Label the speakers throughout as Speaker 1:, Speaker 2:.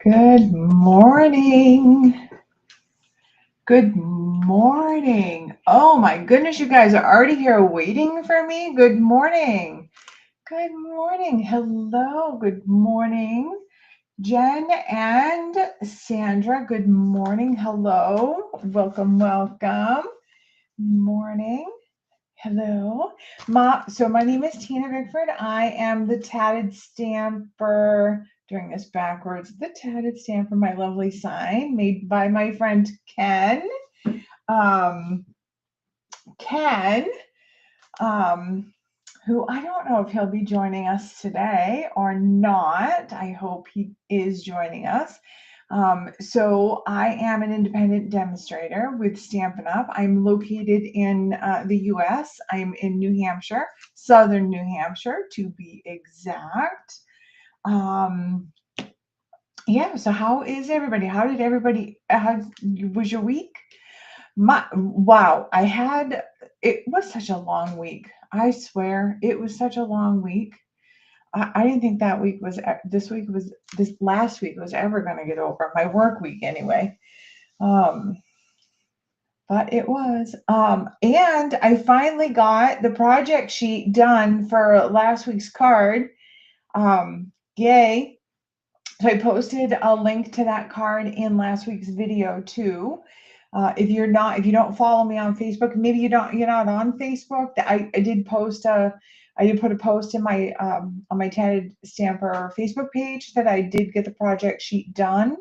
Speaker 1: Good morning. Good morning. Oh my goodness, you guys are already here waiting for me. Good morning. Good morning. Hello. Good morning. Jen and Sandra, good morning. Hello. Welcome, welcome. Morning. Hello. So my name is Tina Bickford. I am the tatted stamper, doing this backwards, the tatted stamper, my lovely sign made by my friend Ken. Ken, who I don't know if he'll be joining us today or not. I hope he is joining us. So I am an independent demonstrator with Stampin' Up. I'm located in the US. I'm in New Hampshire, southern New Hampshire to be exact. Yeah, so how is everybody? How was your week? Wow, it was such a long week. I swear it was such a long week. I didn't think this last week was ever going to get over, my work week anyway. But it was. And I finally got the project sheet done for last week's card. Yay. So I posted a link to that card in last week's video too. If you don't follow me on Facebook, maybe you're not on Facebook. I did put a post in my on my Tatted Stamper Facebook page that I did get the project sheet done.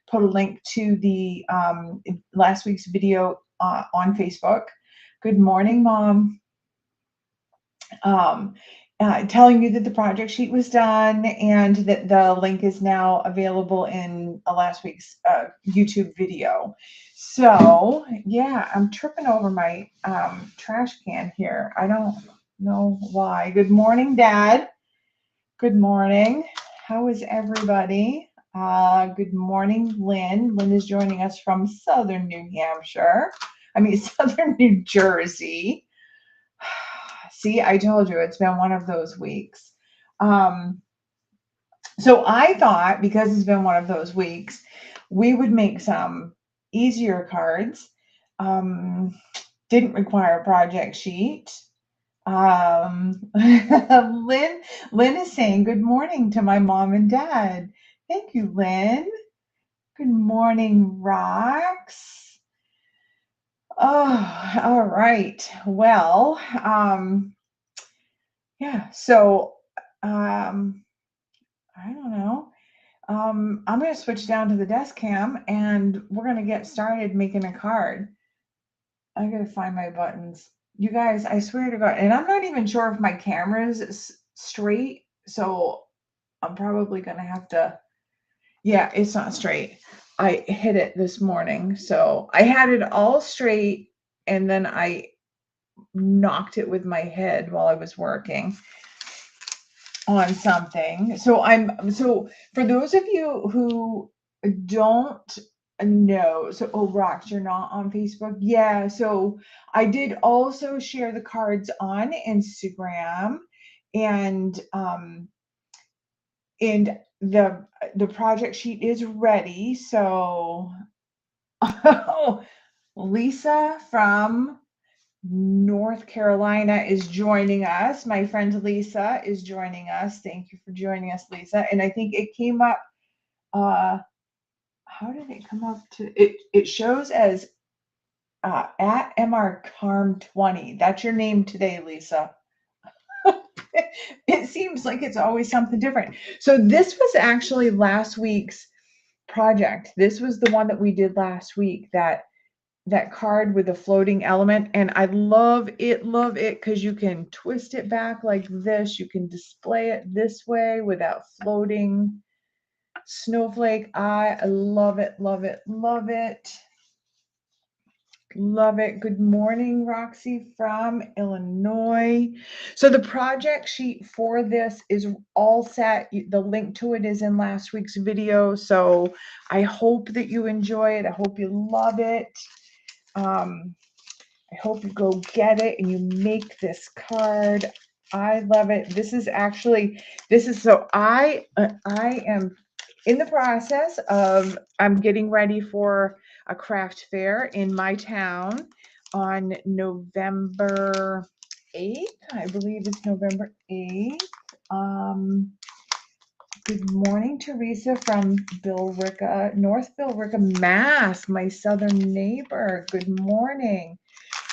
Speaker 1: Put a link to the last week's video on Facebook. Good morning, Mom. Telling you that the project sheet was done and that the link is now available in last week's YouTube video. So yeah, I'm tripping over my trash can here. I don't know why. Good morning, Dad. Good morning. How is everybody? Good morning, Lynn. Lynn is joining us from southern New Hampshire. Southern New Jersey. See, I told you it's been one of those weeks. So I thought, because it's been one of those weeks, we would make some easier cards. Didn't require a project sheet. Lynn is saying good morning to my mom and dad. Thank you, Lynn. Good morning, Rox. Oh, all right. Well, yeah, so I don't know. I'm going to switch down to the desk cam and we're going to get started making a card. I got to find my buttons. You guys, I swear to God, and I'm not even sure if my camera is straight, so I'm probably going to have to, yeah, it's not straight. I hit it this morning, so I had it all straight and then I knocked it with my head while I was working on something. So for those of you who don't know, Rox, you're not on Facebook. Yeah, so I did also share the cards on Instagram, and the project sheet is ready. So Lisa from North Carolina is joining us. My friend Lisa is joining us. Thank you for joining us, Lisa. And I think it came up, how did it come up to, it shows as at MRCarm20. That's your name today, Lisa. It seems like it's always something different. So this was actually last week's project. This was the one that we did last week, that card with the floating element, and I love it because you can twist it back like this. You can display it this way without floating. Snowflake. I love it. Good morning, Roxy from Illinois. So the project sheet for this is all set. The link to it is in last week's video. So I hope that you enjoy it. I hope you love it. I hope you go get it and you make this card. I love it. I am in the process of, I'm getting ready for a craft fair in my town on November 8th. I believe it's November 8th. Good morning, Teresa from Billerica, North Billerica, Mass, my southern neighbor. Good morning.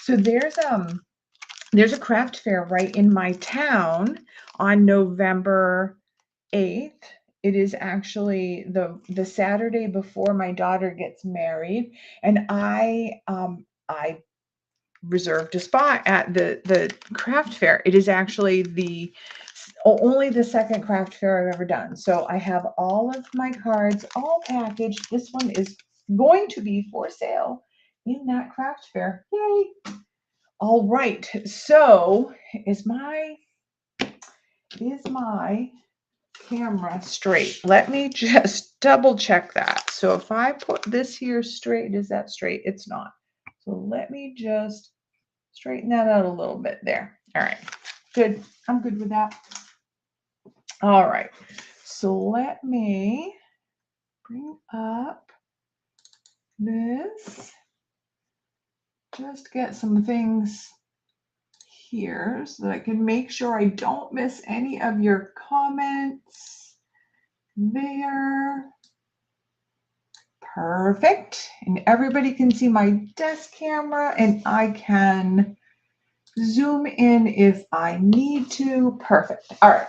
Speaker 1: So there's a craft fair right in my town on November 8th. It is actually the Saturday before my daughter gets married, and I reserved a spot at the craft fair. It is actually only the second craft fair I've ever done. So I have all of my cards all packaged. This one is going to be for sale in that craft fair. Yay! All right. So is my camera straight? Let me just double check that. So if I put this here straight, is that straight? It's not. So let me just straighten that out a little bit there. All right, good. I'm good with that. All right, so let me bring up this. Just get some things here so that I can make sure I don't miss any of your comments there. Perfect. And everybody can see my desk camera, and I can zoom in if I need to. Perfect. All right.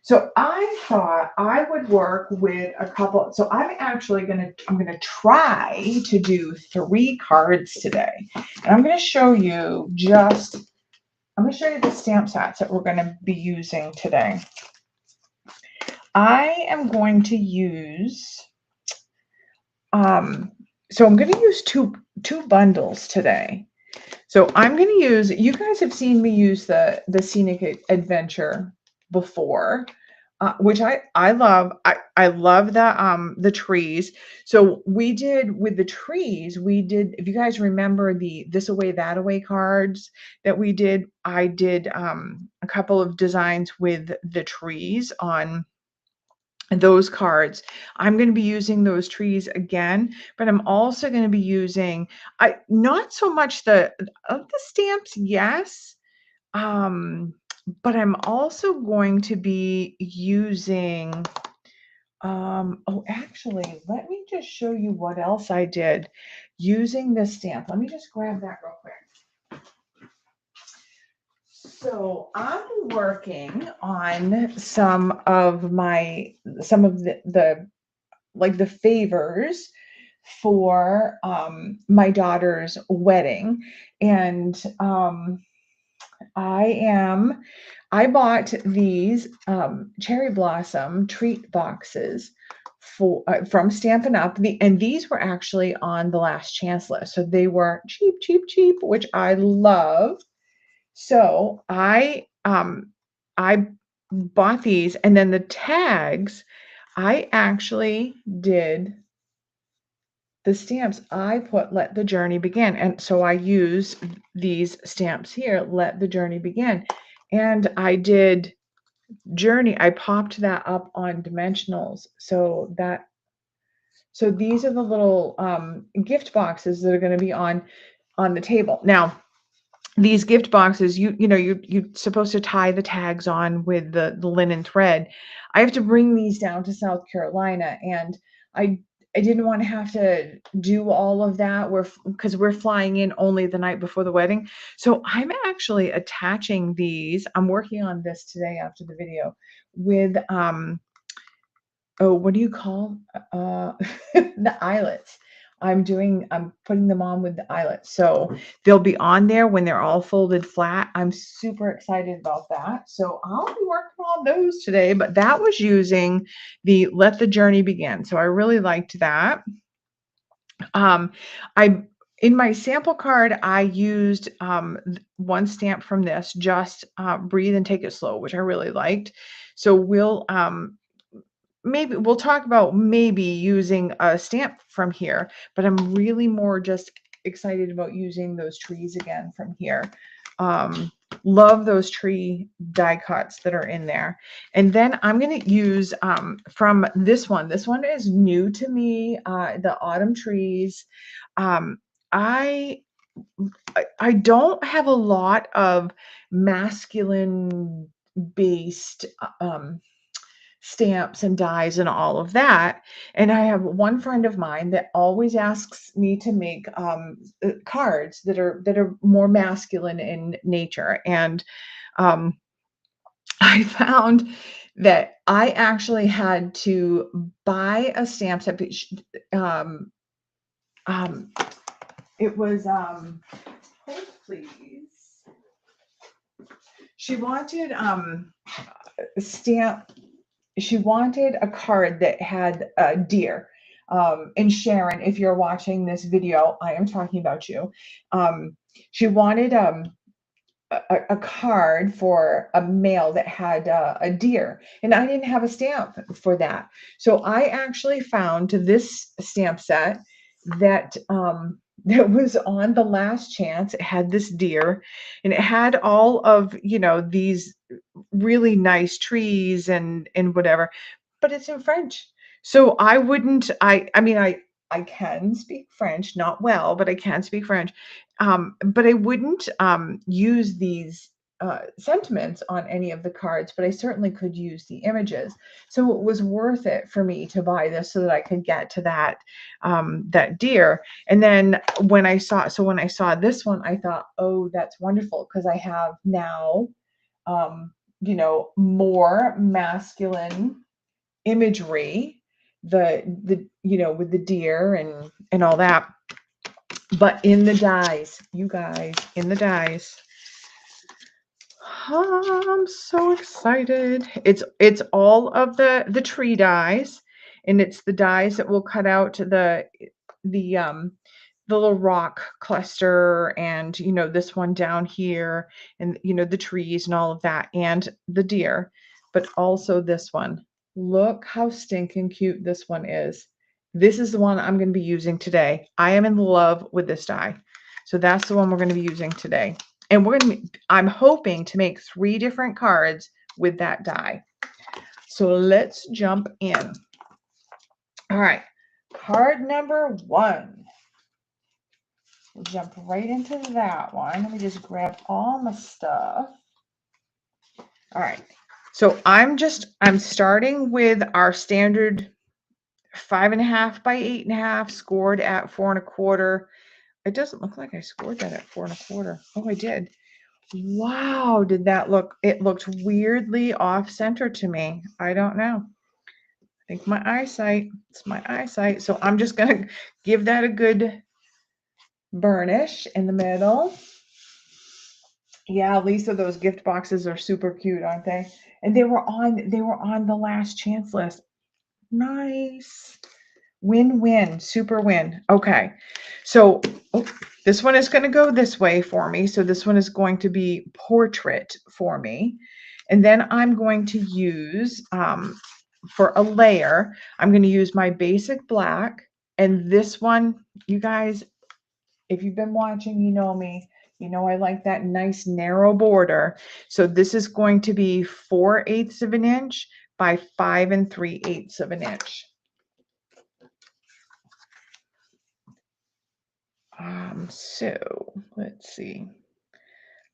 Speaker 1: So I thought I would work with a couple. So I'm actually I'm gonna try to do 3 cards today. And I'm gonna show you the stamp sets that we're gonna be using today. I am going to use so I'm going to use two bundles today. So I'm going to use, you guys have seen me use the Scenic Adventure before, which I love. I love the trees. So we did with the trees, if you guys remember the This Away, That Away cards that we did, I did a couple of designs with the trees on those cards. I'm going to be using those trees again, but I'm also going to be using, not so much the stamps, yes, but I'm also going to be using, oh, actually, let me just show you what else I did using this stamp. Let me just grab that real quick. So I'm working on some of the like the favors for my daughter's wedding, and I bought these cherry blossom treat boxes from Stampin' Up, and these were actually on the last chance list, so they were cheap, which I love. So I bought these, and then the tags, I actually did the stamps. I put "Let the Journey Begin," and so I use these stamps here, "Let the Journey Begin," and I did Journey. I popped that up on dimensionals, so these are the little gift boxes that are going to be on the table. Now, these gift boxes, you're supposed to tie the tags on with the linen thread. I have to bring these down to South Carolina, and I didn't want to have to do all of that because we're flying in only the night before the wedding. So I'm actually attaching these. I'm working on this today after the video with oh, what do you call the eyelets. I'm putting them on with the eyelets. So they'll be on there when they're all folded flat. I'm super excited about that. So I'll be working on those today, but that was using the "Let the Journey Begin." So I really liked that. In my sample card, I used one stamp from this, just Breathe and Take It Slow, which I really liked. So maybe we'll talk about maybe using a stamp from here, but I'm really more just excited about using those trees again from here. Love those tree die cuts that are in there. And then I'm going to use from this one. This one is new to me, the autumn trees. I don't have a lot of masculine based stamps and dies and all of that. And I have one friend of mine that always asks me to make cards that are more masculine in nature. And I found that I actually had to buy a stamp set. It was hold please. She wanted stamp. She wanted a card that had a deer. And Sharon, if you're watching this video, I am talking about you. She wanted a card for a male that had a deer, and I didn't have a stamp for that. So I actually found this stamp set that that was on the last chance. It had this deer, and it had all of, you know, these really nice trees and whatever, but it's in French. So I wouldn't, I mean, I can speak French, not well, but I can speak French. But I wouldn't use these sentiments on any of the cards, but I certainly could use the images. So it was worth it for me to buy this so that I could get to that that deer. And then when I saw this one, I thought, oh, that's wonderful, because I have now you know, more masculine imagery, the you know, with the deer and all that, but in the dies, you guys, in the dies. I'm so excited. It's all of the tree dies, and it's the dies that will cut out the little rock cluster, and, you know, this one down here, and, you know, the trees and all of that, and the deer, but also this one. Look how stinking cute this one is. This is the one I'm going to be using today. I am in love with this die. So that's the one we're going to be using today. And I'm hoping to make 3 different cards with that die. So let's jump in. All right. Card number 1. We'll jump right into that one. Let me just grab all my stuff. All right. So I'm starting with our standard 5.5 by 8.5, scored at 4 1/4. It doesn't look like I scored that at 4 1/4. Oh, I did. Wow, did that look? It looked weirdly off center to me. I don't know. I think my eyesight. It's my eyesight. So I'm just gonna give that a good burnish in the middle. Yeah, Lisa, those gift boxes are super cute, aren't they? And they were on the last chance list. Nice. Win-win, super win. Okay. So this one is going to go this way for me. So this one is going to be portrait for me. And then I'm going to use, for a layer, I'm going to use my basic black. And this one, you guys, if you've been watching, you know me, you know I like that nice narrow border. So this is going to be 4/8 of an inch by 5 3/8 of an inch. So let's see,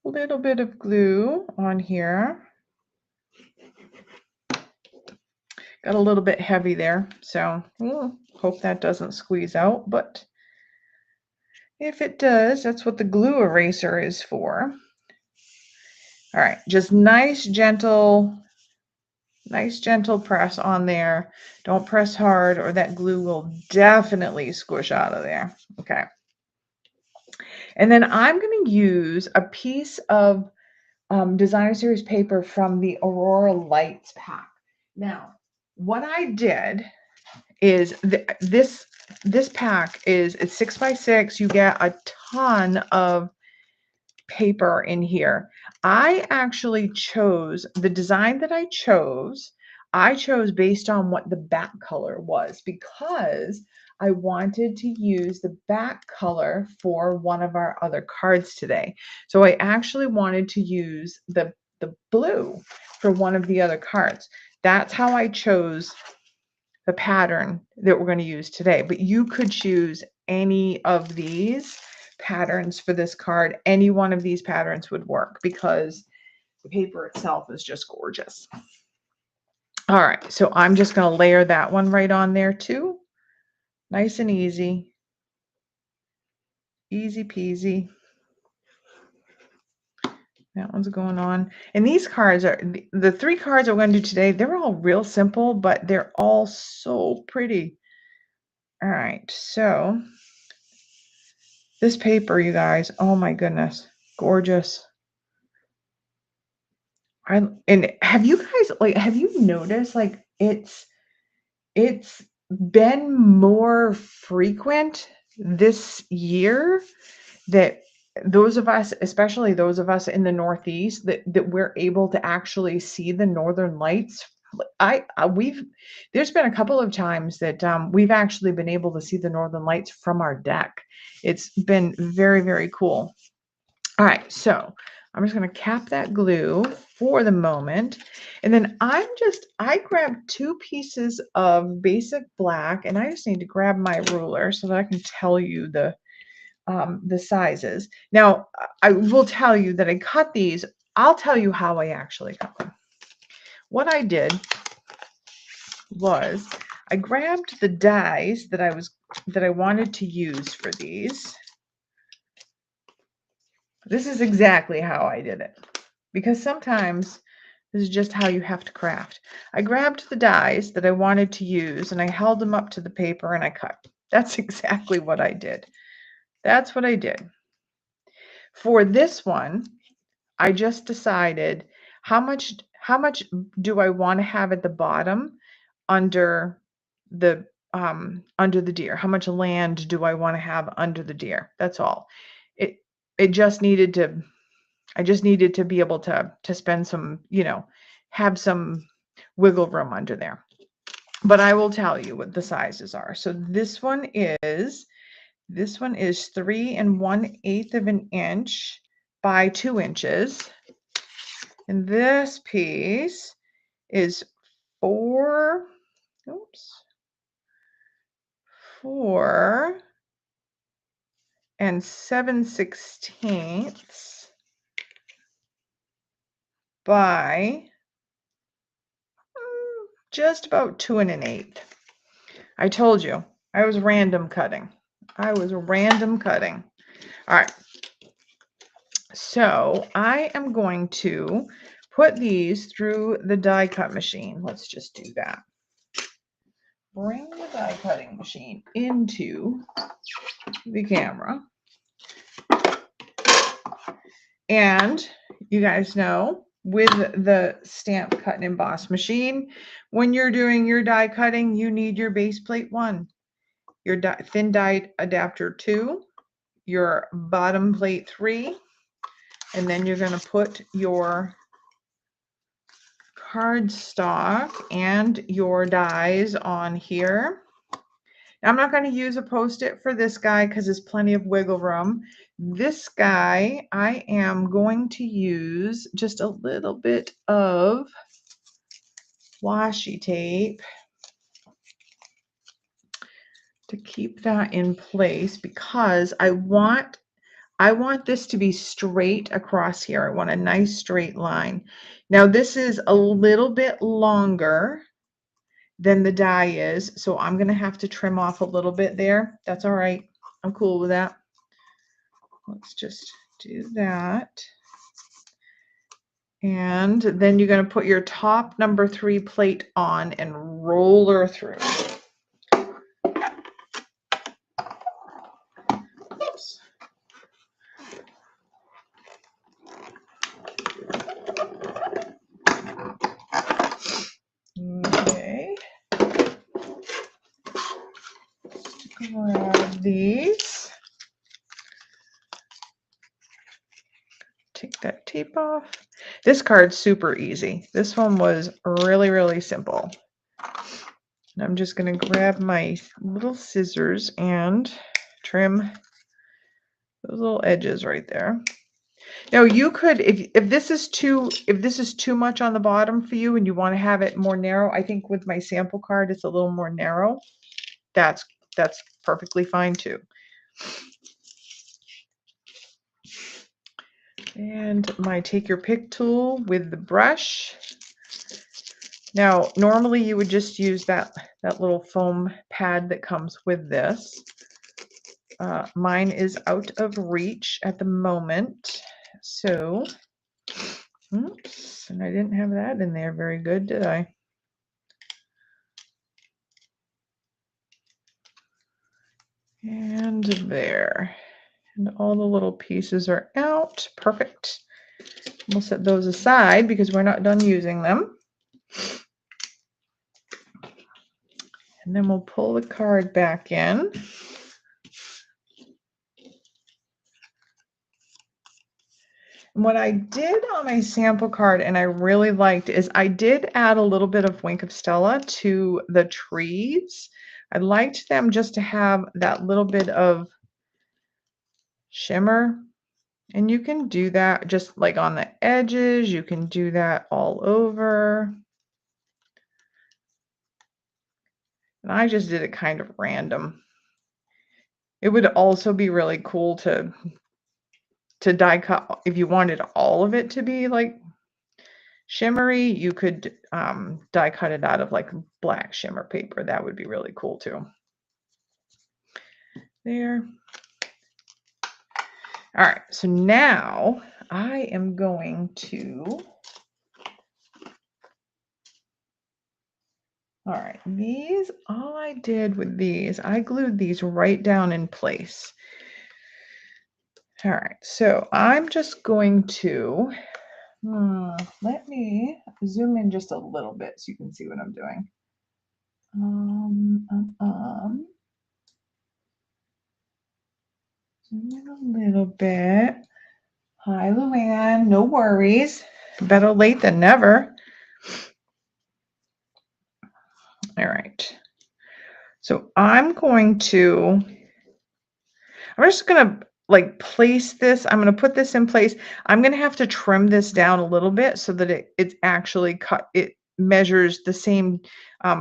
Speaker 1: a little bit of glue on here. Got a little bit heavy there, so hope that doesn't squeeze out, but if it does, that's what the glue eraser is for. All right, just nice gentle press on there. Don't press hard or that glue will definitely squish out of there. Okay. And then I'm going to use a piece of Designer Series paper from the Aurora Lights pack. Now, what I did is this pack it's 6 by 6. You get a ton of paper in here. I actually chose the design that I chose. I chose based on what the back color was because I wanted to use the back color for one of our other cards today. So I actually wanted to use the blue for one of the other cards. That's how I chose the pattern that we're going to use today. But you could choose any of these patterns for this card. Any one of these patterns would work because the paper itself is just gorgeous. All right, so I'm just going to layer that one right on there too. Nice and easy. Easy peasy. That one's going on. And these cards are, the 3 cards we're going to do today, they're all real simple, but they're all so pretty. All right, so this paper, you guys, oh my goodness, gorgeous. And have you guys, like, have you noticed, like, it's been more frequent this year that those of us, especially those of us in the Northeast, that we're able to actually see the northern lights. There's been a couple of times that we've actually been able to see the northern lights from our deck. It's been very, very cool. All right, so I'm just going to cap that glue for the moment. And then I grabbed 2 pieces of basic black, and I just need to grab my ruler so that I can tell you the sizes. Now, I will tell you that I cut these. I'll tell you how I actually cut them. What I did was I grabbed the dies that I wanted to use for these. This is exactly how I did it, because sometimes this is just how you have to craft. I grabbed the dies that I wanted to use and I held them up to the paper and I cut. That's exactly what I did. That's what I did. For this one, I just decided how much do I want to have at the bottom under the deer? How much land do I want to have under the deer? That's all. It just needed to, I just needed to be able to spend some, have some wiggle room under there. But I will tell you what the sizes are. So this one is 3 1/8 of an inch by 2 inches. And this piece is 4 7/16 by just about 2 1/8. I told you I was random cutting. All right. So I am going to put these through the die cut machine. Let's just do that. Bring the die cutting machine into the camera. And you guys know, with the stamp cut and emboss machine, when you're doing your die cutting, you need your base plate 1, your thin die adapter 2, your bottom plate 3, and then you're going to put your cardstock and your dies on here. Now, I'm not going to use a Post-it for this guy because there's plenty of wiggle room. This guy, I am going to use just a little bit of washi tape to keep that in place because I want this to be straight across here. I want a nice straight line. Now, this is a little bit longer than the die is, so I'm going to have to trim off a little bit there. That's all right. I'm cool with that. Let's just do that. And then you're going to put your top number 3 plate on and roll her through. Oops. Okay. Let's grab these. Take that tape off. This card's super easy. This one was really, really simple. And I'm just going to grab my little scissors and trim those little edges right there. Now you could, if this is too much on the bottom for you and you want to have it more narrow, I think with my sample card it's a little more narrow. That's perfectly fine too. And my take your pick tool with the brush. Now normally you would just use that little foam pad that comes with this. Mine is out of reach at the moment, so oops, and I didn't have that in there very good, did I? And there. And all the little pieces are out. Perfect. We'll set those aside because we're not done using them. And then we'll pull the card back in. And what I did on my sample card, and I really liked, is I did add a little bit of Wink of Stella to the trees. I liked them just to have that little bit of shimmer. And you can do that just like on the edges. You can do that all over. And I just did it kind of random. It would also be really cool to die cut. If you wanted all of it to be like shimmery, you could die cut it out of like black shimmer paper. That would be really cool too. There. All right, so now I am going to, all right, these, all I did with these, I glued these right down in place. All right, so I'm just going to, let me zoom in just a little bit so you can see what I'm doing. Zoom in a little bit. Hi, Luann. No worries. Better late than never. All right. So I'm just going to like place this. I'm going to put this in place. I'm going to have to trim this down a little bit so that it's actually cut. It measures the same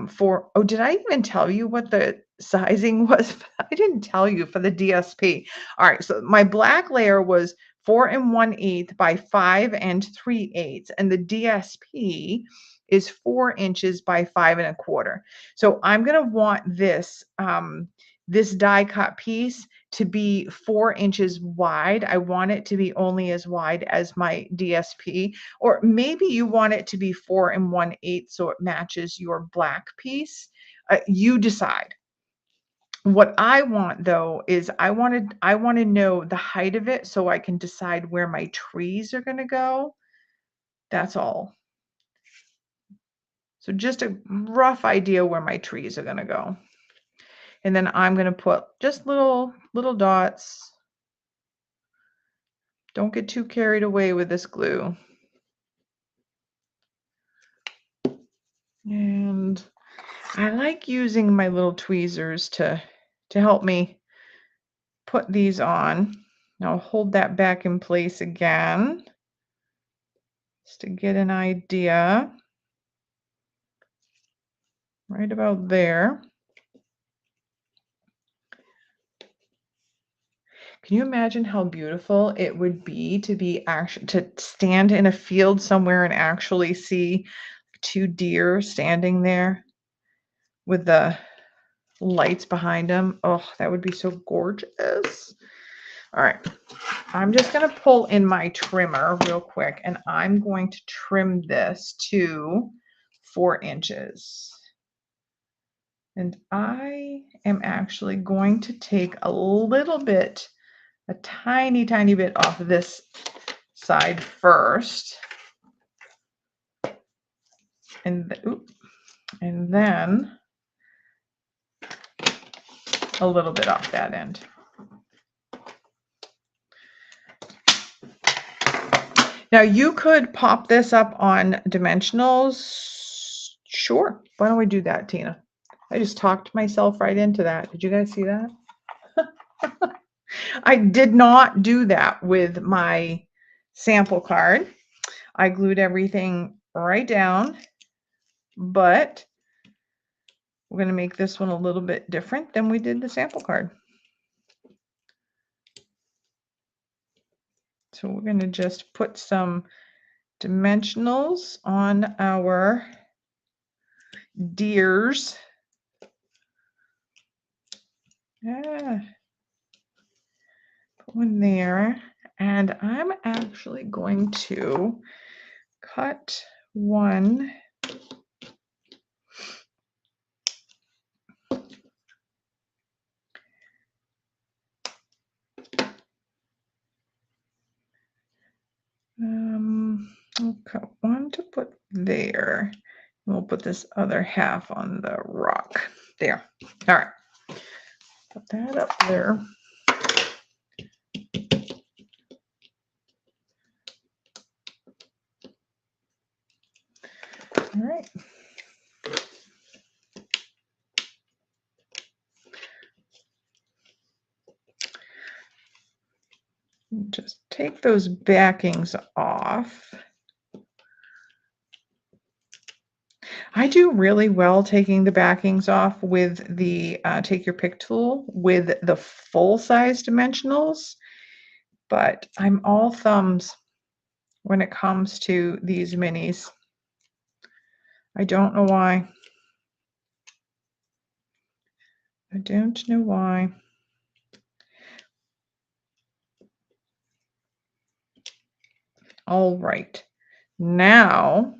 Speaker 1: for, oh, did I even tell you what the sizing was? I didn't tell you for the DSP. All right. So my black layer was 4 1/8 by 5 3/8. And the DSP is 4 inches by 5 1/4. So I'm going to want this, this die cut piece to be 4 inches wide. I want it to be only as wide as my DSP, or maybe you want it to be 4 1/8 so it matches your black piece. You decide. What I want though is I want to know the height of it so I can decide where my trees are going to go. That's all. So just a rough idea where my trees are going to go. And then I'm going to put just little dots. Don't get too carried away with this glue. And I like using my little tweezers to help me put these on. Now I'll hold that back in place again, just to get an idea. Right about there. Can you imagine how beautiful it would be to stand in a field somewhere and actually see 2 deer standing there with the lights behind them? Oh, that would be so gorgeous. All right, I'm just going to pull in my trimmer real quick, and I'm going to trim this to 4 inches. And I am actually going to take a tiny bit off of this side first. And then a little bit off that end. Now you could pop this up on dimensionals. Sure. Why don't we do that, Tina? I just talked myself right into that. Did you guys see that? I did not do that with my sample card. I glued everything right down, but we're going to make this one a little bit different than we did the sample card. So we're going to just put some dimensionals on our deers. Put one there. And I'm actually going to cut one I'll cut one to put there. We'll put this other half on the rock. There. All right. Put that up there. All right. Just take those backings off. I do really well taking the backings off with the Take Your Pick tool with the full size dimensionals, but I'm all thumbs when it comes to these minis. I don't know why. I don't know why. All right, now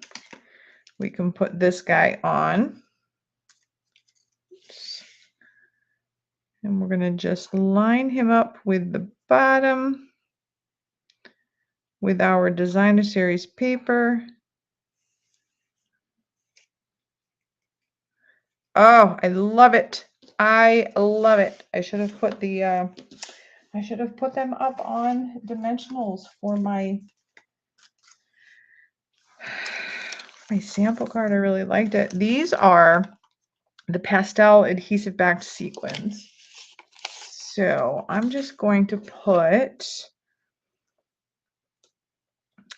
Speaker 1: we can put this guy on. And we're going to just line him up with the bottom with our Designer Series paper. Oh, I love it. I love it. I should have put the I should have put them up on dimensionals for my sample card. I really liked it. These are the pastel adhesive backed sequins. So I'm just going to put,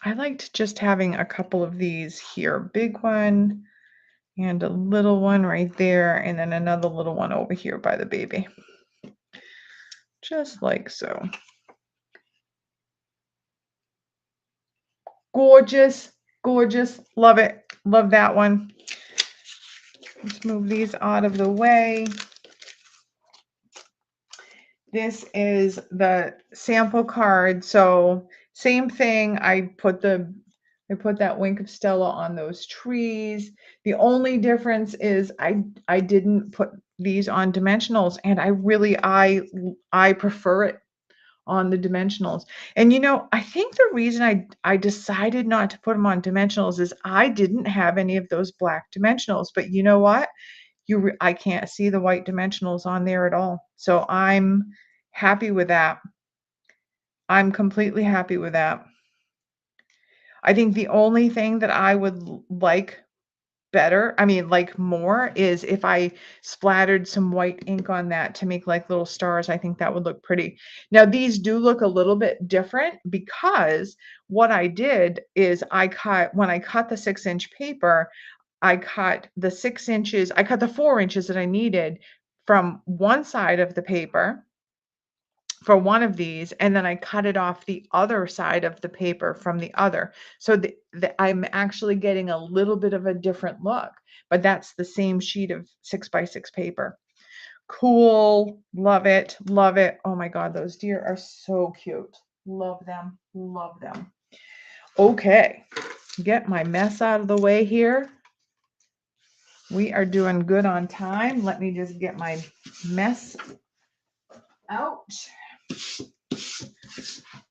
Speaker 1: I liked just having a couple of these here, big one and a little one right there, and then another little one over here by the baby. Just like so. Gorgeous, gorgeous. Love it. Love that one. Let's move these out of the way. This is the sample card. So same thing. I put that wink of Stella on those trees. The only difference is I didn't put these on dimensionals, and I prefer it on the dimensionals. And you know, I think the reason I decided not to put them on dimensionals is I didn't have any of those black dimensionals. But you know what? I can't see the white dimensionals on there at all. So I'm happy with that. I'm completely happy with that. I think the only thing that I would like better, I mean, like more, is if I splattered some white ink on that to make like little stars. I think that would look pretty. Now, these do look a little bit different because what I did is when I cut the 6-inch paper, I cut the 6 inches, I cut the 4 inches that I needed from one side of the paper for one of these, and then I cut it off the other side of the paper from the other. So I'm actually getting a little bit of a different look, but that's the same sheet of 6x6 paper. Cool. Love it. Love it. Oh my God, those deer are so cute. Love them. Love them. Okay, get my mess out of the way here. We are doing good on time. Let me just get my mess out.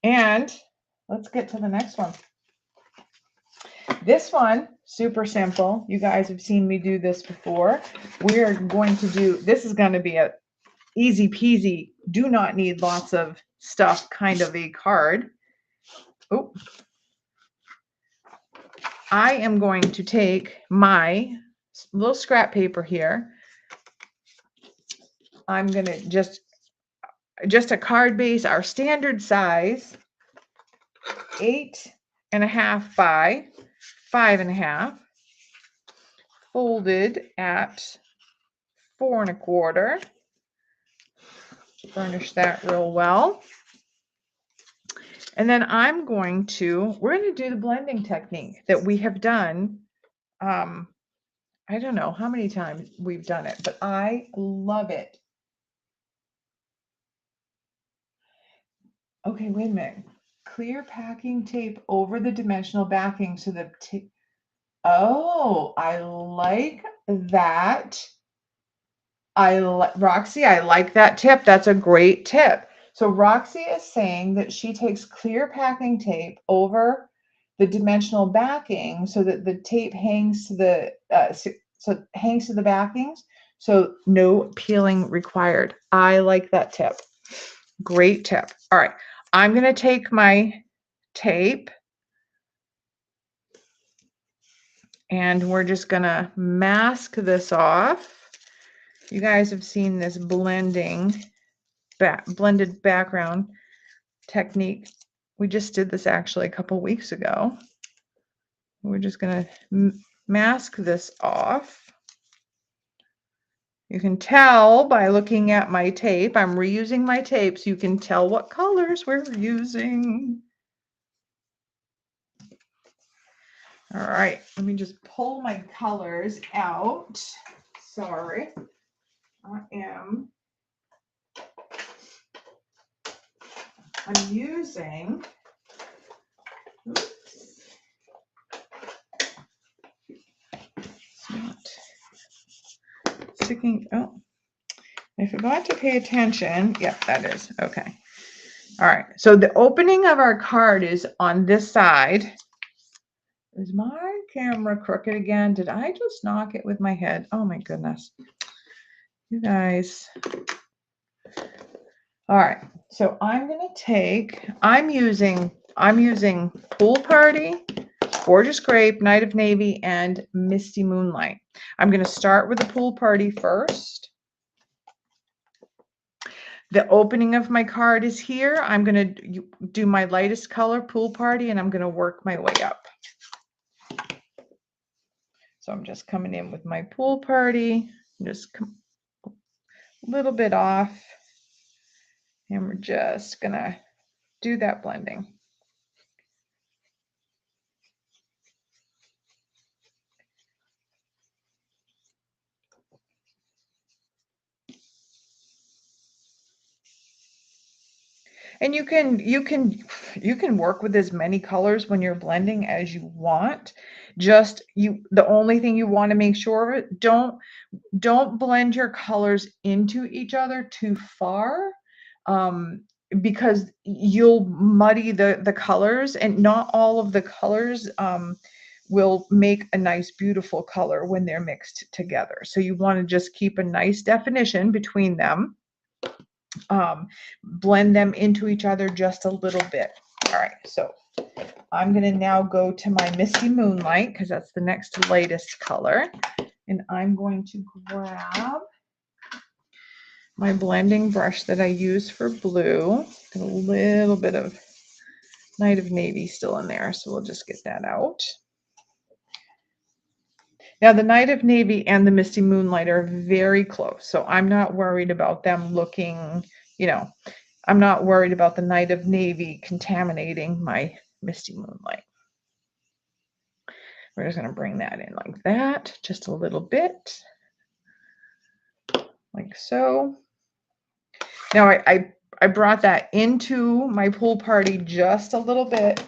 Speaker 1: And let's get to the next one. This one, super simple. You guys have seen me do this before. We're going to do, this is going to be a easy peasy, do not need lots of stuff kind of a card. Oh, I am going to take my little scrap paper here. I'm going to just a card base, our standard size, 8.5 by 5.5, folded at 4 1/4. Burnish that real well. And then we're going to do the blending technique that we have done. I don't know how many times we've done it, but I love it. Okay, wait a minute. Clear packing tape over the dimensional backing so the tape. Oh, I like that. Roxy, I like that tip. That's a great tip. So Roxy is saying that she takes clear packing tape over the dimensional backing so that the tape hangs to the hangs to the backings. So no peeling required. I like that tip. Great tip. All right, I'm going to take my tape and we're just going to mask this off. You guys have seen this blended background technique. We just did this actually a couple weeks ago. We're just going to mask this off. You can tell by looking at my tape. I'm reusing my tape so you can tell what colors we're using. All right, let me just pull my colors out. Sorry, I'm using, oops, it's not sticking. Oh, I forgot to pay attention. Yep, that is okay. All right, so the opening of our card is on this side. Is my camera crooked again? Did I just knock it with my head? Oh my goodness. You guys. All right, so I'm gonna take, I'm using Pool Party, Gorgeous Grape, Night of Navy, and Misty Moonlight. I'm gonna start with the Pool Party first. The opening of my card is here. I'm gonna do my lightest color, Pool Party, and I'm gonna work my way up. So I'm just coming in with my Pool Party, just a little bit off, and we're just gonna do that blending. And you can work with as many colors when you're blending as you want. Just the only thing you want to make sure of it, don't blend your colors into each other too far, because you'll muddy the colors, and not all of the colors will make a nice beautiful color when they're mixed together. So you want to just keep a nice definition between them. Blend them into each other just a little bit. All right, so I'm going to now go to my Misty Moonlight because that's the next lightest color, and I'm going to grab my blending brush that I use for blue. Got a little bit of Night of Navy still in there, so we'll just get that out. Now the Night of Navy and the Misty Moonlight are very close, so I'm not worried about them looking, I'm not worried about the Night of Navy contaminating my Misty Moonlight. We're just going to bring that in like that, just a little bit, like so. Now I brought that into my Pool Party just a little bit.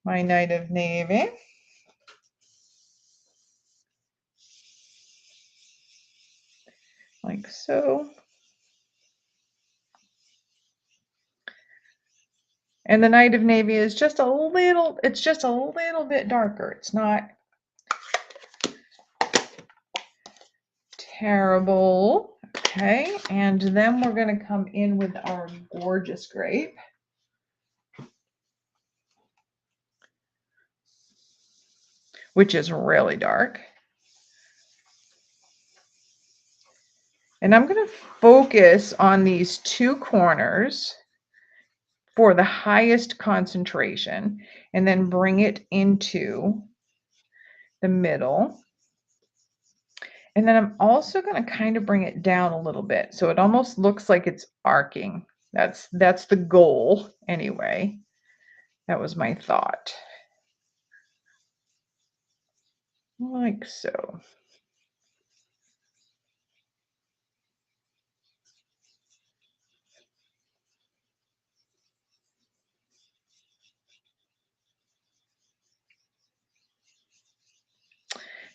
Speaker 1: My Night of Navy. Like so. And the Night of Navy is just a little, it's just a little bit darker. It's not terrible. Okay, and then we're going to come in with our Gorgeous Grape. which is really dark. And I'm going to focus on these two corners for the highest concentration and then bring it into the middle. And then I'm also going to kind of bring it down a little bit so it almost looks like it's arcing. That's the goal anyway. That was my thought. Like so.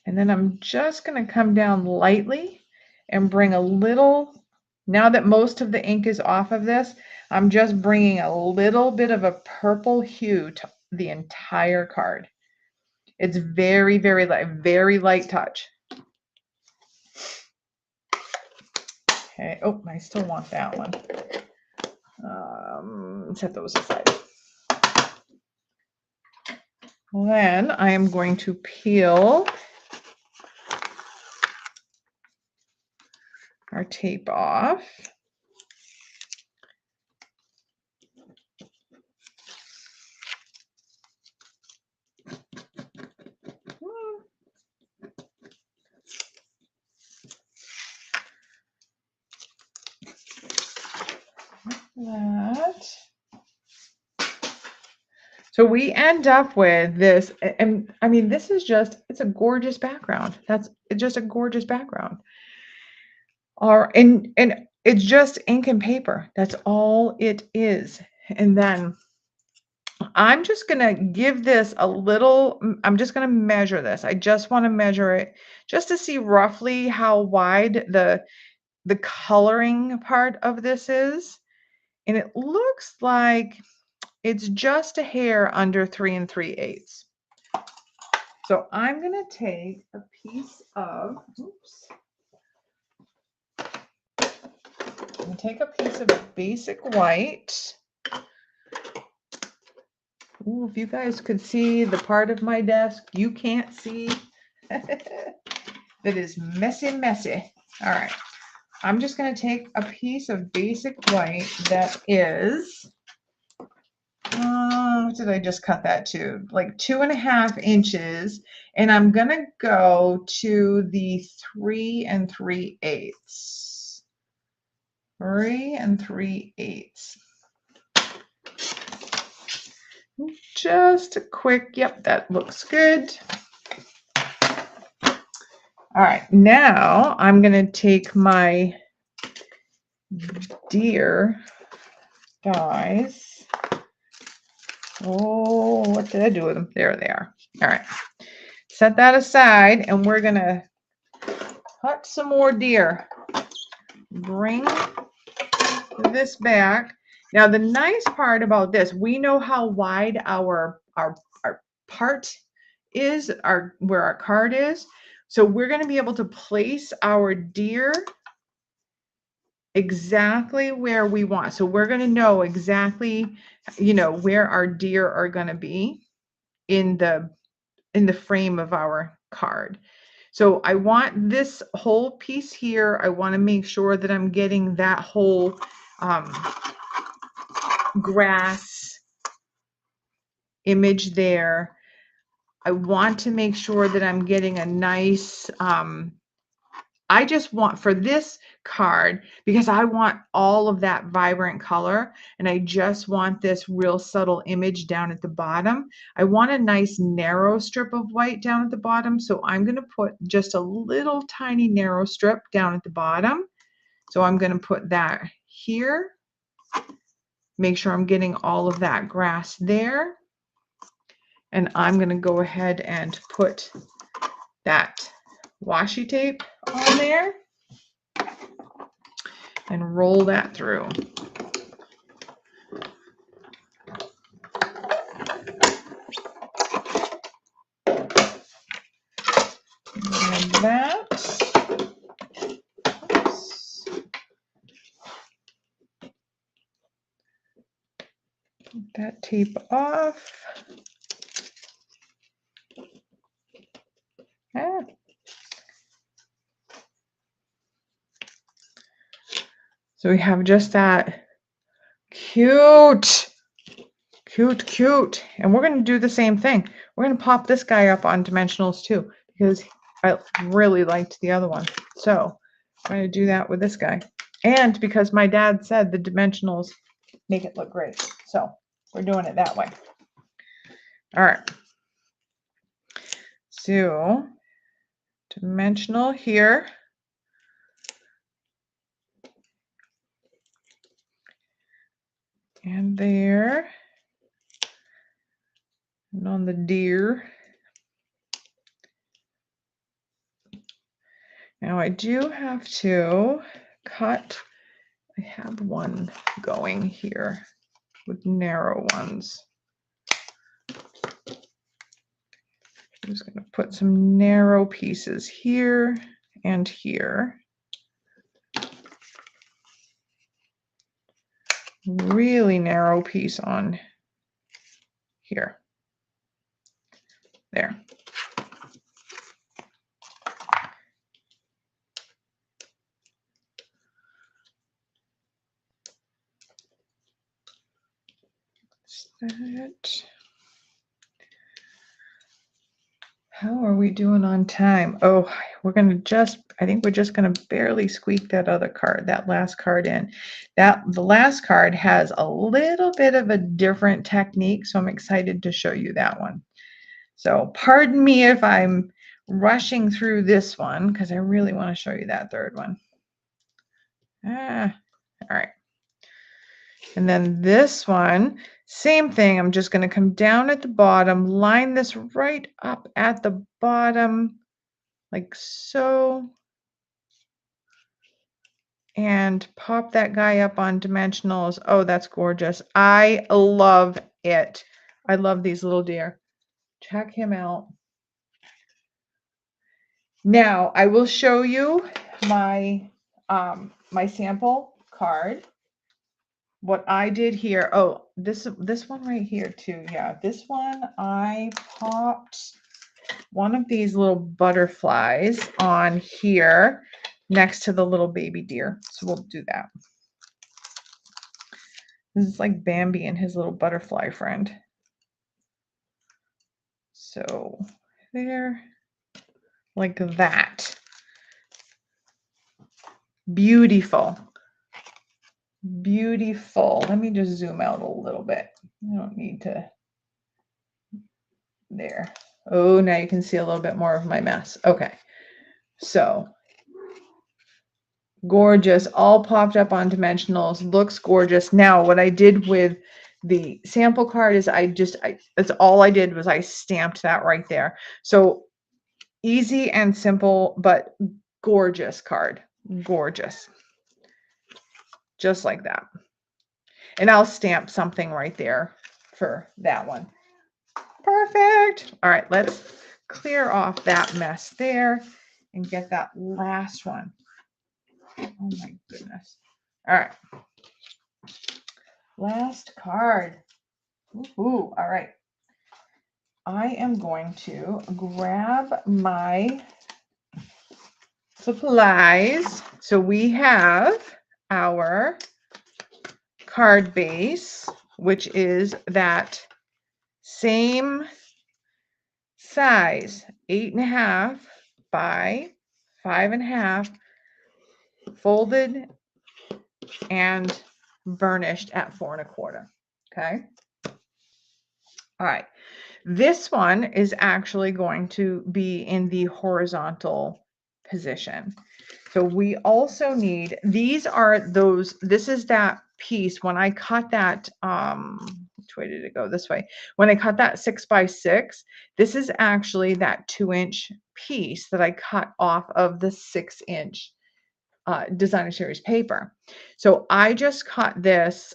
Speaker 1: And then I'm just going to come down lightly and bring a little, now that most of the ink is off of this, I'm just bringing a little bit of a purple hue to the entire card. It's very, very light touch. Okay, oh, I still want that one. Set those aside. Then I am going to peel our tape off. That. So we end up with this, and I mean, this is just, it's a gorgeous background. That's just a gorgeous background. And it's just ink and paper. That's all it is. And then I'm just going to give this a little, I'm just going to measure this. I just want to measure it just to see roughly how wide the coloring part of this is. And it looks like it's just a hair under 3 3/8. So I'm going to take a piece of, oops. I'm going to take a piece of basic white. Ooh, if you guys could see the part of my desk you can't see. That is messy, messy. All right. I'm just going to take a piece of basic white that is, what did I just cut that to? Like 2.5 inches. And I'm going to go to the 3 3/8. 3 3/8. Just a quick, yep, that looks good. All right, now I'm going to take my Dear dies. Oh, what did I do with them? There they are. All right, set that aside, and we're going to cut some more Dear. Bring this back. Now, the nice part about this, we know how wide our part is, where our card is. So we're going to be able to place our Dear exactly where we want. So we're going to know exactly, you know, where our Dear are going to be in the frame of our card. So I want this whole piece here. I want to make sure that I'm getting that whole grass image there. I want to make sure that I'm getting a nice, I just want for this card, because I want all of that vibrant color, and I just want this real subtle image down at the bottom. I want a nice narrow strip of white down at the bottom, so I'm going to put just a little tiny narrow strip down at the bottom. So I'm going to put that here. Make sure I'm getting all of that grass there. And I'm going to go ahead and put that washi tape on there and roll that through. And that. Oops. Get that tape off. So we have just that cute, cute. And we're going to do the same thing. We're going to pop this guy up on dimensionals too, because I really liked the other one. So I'm going to do that with this guy. And because my dad said the dimensionals make it look great. So we're doing it that way. All right. So dimensional here. And there. And on the deer. Now I do have to cut. I have one going here with narrow ones. I'm just going to put some narrow pieces here and here. Really narrow piece on here. There. That. How are we doing on time? Oh, we're going to just, I think we're just going to barely squeak that other card, that last card in. The last card has a little bit of a different technique, so I'm excited to show you that one. So pardon me if I'm rushing through this one, because I really want to show you that third one. All right. And then this one, same thing. I'm just going to come down at the bottom, line this right up at the bottom, like so, and pop that guy up on dimensionals. Oh, that's gorgeous. I love it. I love these little deer. Check him out. Now I will show you my my sample card. What I did here, oh, this one right here too. Yeah, this one I popped one of these little butterflies on here next to the little baby deer. So we'll do that. This is like Bambi and his little butterfly friend. So there, like that. Beautiful. Beautiful. Let me just zoom out a little bit. I don't need to. There. Oh, now you can see a little bit more of my mess. Okay. So gorgeous, all popped up on dimensionals, looks gorgeous. Now what I did with the sample card is that's all I did was I stamped that right there. So easy and simple, but gorgeous card. Gorgeous. Just like that. And I'll stamp something right there for that one. Perfect. All right, let's clear off that mess there and get that last one. Oh my goodness. All right. Last card. Ooh, all right. I am going to grab my supplies. So we have our card base, which is that same size, 8.5 by 5.5, folded and burnished at 4.25. Okay. All right. This one is actually going to be in the horizontal position. So we also need, these are those, this is that piece. When I cut that, which way did it go? This way. When I cut that 6x6, this is actually that 2-inch piece that I cut off of the 6-inch designer series paper. So I just cut this,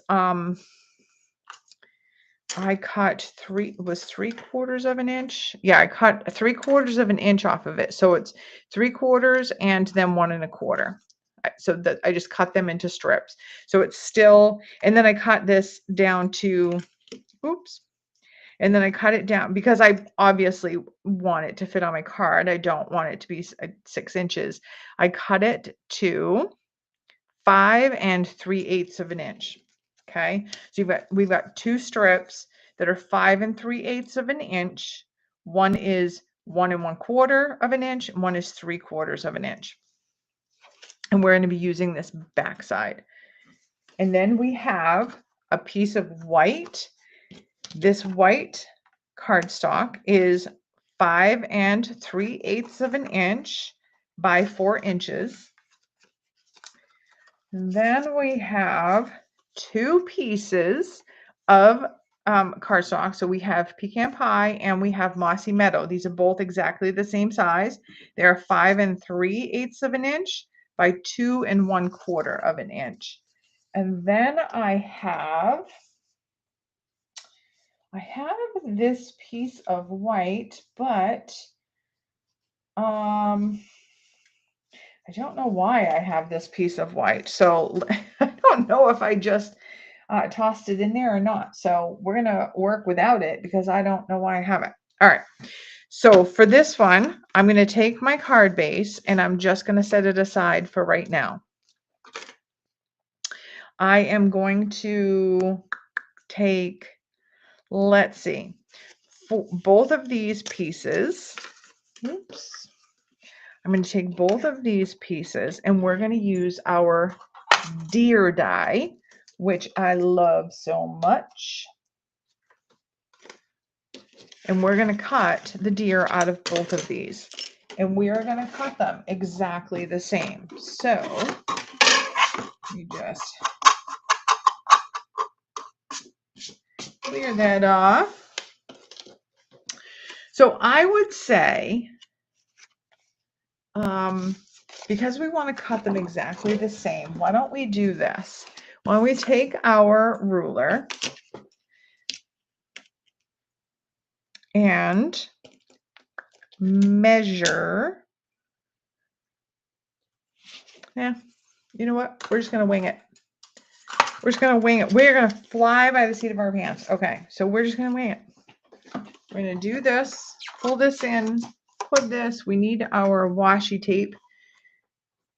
Speaker 1: I cut 3/4 of an inch. Yeah, I cut 3/4 of an inch off of it. So it's 3/4 and then 1.25. So that I just cut them into strips. So it's still, and then I cut this down to, oops. And then I cut it down because I obviously want it to fit on my card. I don't want it to be 6 inches. I cut it to 5 3/8 of an inch. Okay, so we've got 2 strips that are 5 3/8 of an inch. One is 1 1/4 of an inch, and one is 3/4 of an inch. And we're going to be using this back side. And then we have a piece of white. This white cardstock is 5 3/8 of an inch by 4 inches. And then we have 2 pieces of cardstock. So we have Pecan Pie and we have Mossy Meadow. These are both exactly the same size. They're 5 3/8 of an inch by 2 1/4 of an inch. And then I have this piece of white, but I don't know why I have this piece of white. So I don't know if I just tossed it in there or not. So we're going to work without it because I don't know why I have it. All right. So for this one, I'm going to take my card base and I'm just going to set it aside for right now. I am going to take, let's see, for both of these pieces. Oops. I'm going to take both of these pieces and we're going to use our deer die, which I love so much. And we're going to cut the deer out of both of these. And we are going to cut them exactly the same. So you just clear that off. So I would say, because we want to cut them exactly the same, why don't we do this? Why don't we take our ruler and measure. Yeah, you know what? We're just going to wing it. We're just going to wing it. We're going to fly by the seat of our pants. Okay, so we're just going to wing it. We're going to do this, pull this in, put this. We need our washi tape.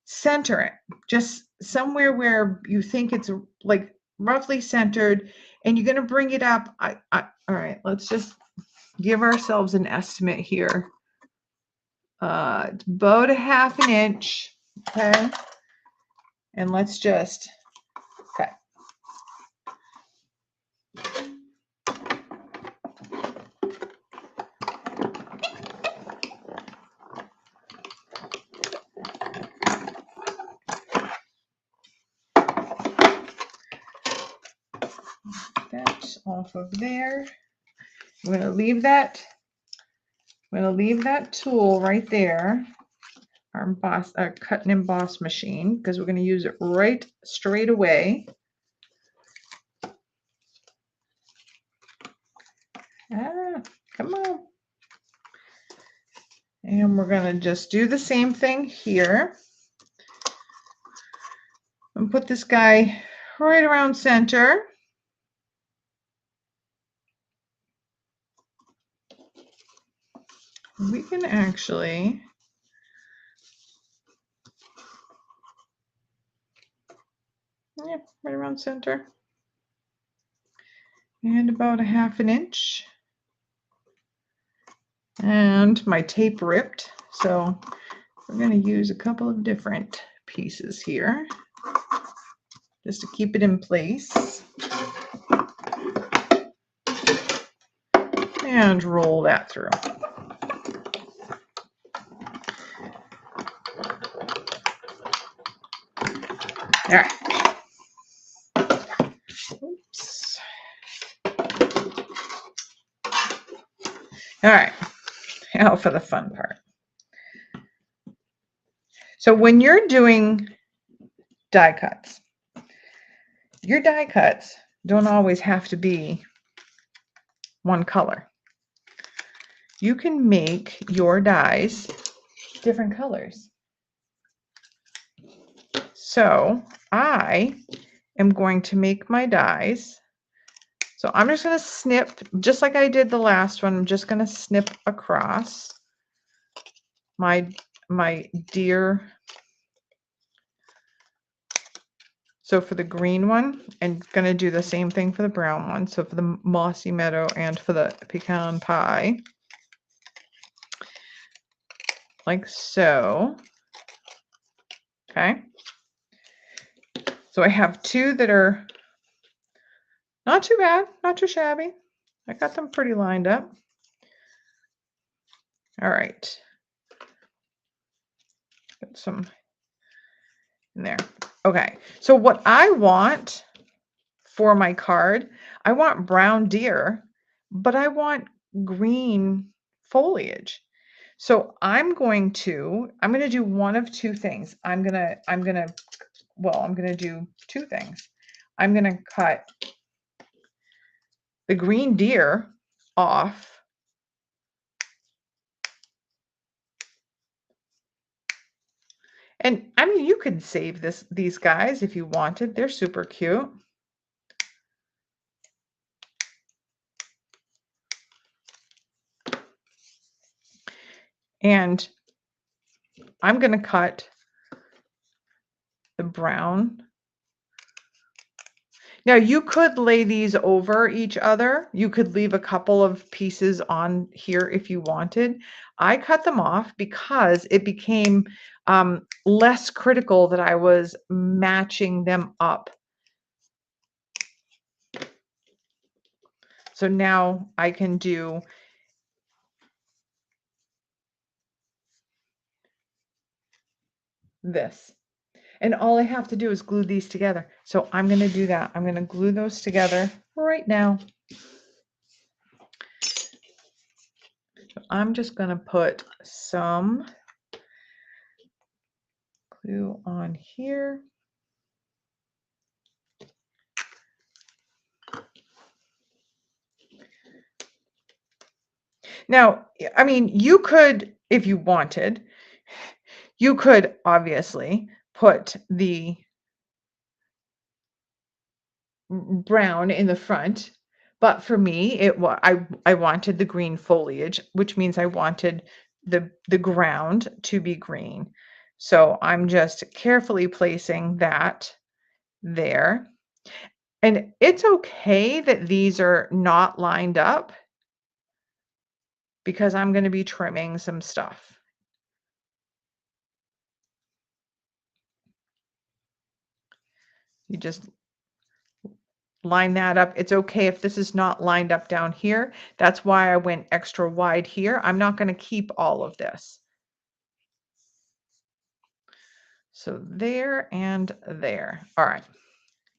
Speaker 1: Center it. Just somewhere where you think it's like roughly centered. And you're going to bring it up. All right, let's just give ourselves an estimate here. It's about a 1/2 inch. Okay. And let's just, okay. That off of there. I'm going to leave that. I'm going to leave that tool right there. Our cut and emboss machine, because we're going to use it right straight away. Come on. And we're going to just do the same thing here. And put this guy right around center. We can actually right around center. And about a 1/2 inch. And my tape ripped, so we're going to use a couple of different pieces here just to keep it in place. And roll that through. All right. Oops. All right. Now for the fun part. So when you're doing die cuts, your die cuts don't always have to be one color. You can make your dies different colors. So I am going to make my dies. So I'm just going to snip, just like I did the last one. I'm just going to snip across my deer So for the green one, I'm going to do the same thing for the brown one. So for the Mossy Meadow and for the Pecan Pie, like so. Okay. So I have two that are not too bad, not too shabby. I got them pretty lined up. All right. Put some in there. Okay. So what I want for my card, I want brown deer, but I want green foliage. So I'm going to do one of two things. I'm going to do two things. I'm going to cut the green deer off. And I mean, you could save these guys if you wanted. They're super cute. And I'm going to cut the brown. Now you could lay these over each other. You could leave a couple of pieces on here if you wanted. I cut them off because it became less critical that I was matching them up. So now I can do this. And all I have to do is glue these together. So I'm going to do that. I'm going to glue those together right now. So I'm just going to put some glue on here. Now, I mean, you could, if you wanted, you could obviously put the brown in the front, but for me, I wanted the green foliage, which means I wanted the ground to be green. So I'm just carefully placing that there. And it's okay that these are not lined up because I'm going to be trimming some stuff. You just line that up. It's okay if this is not lined up down here. That's why I went extra wide here. I'm not going to keep all of this. So there and there. All right.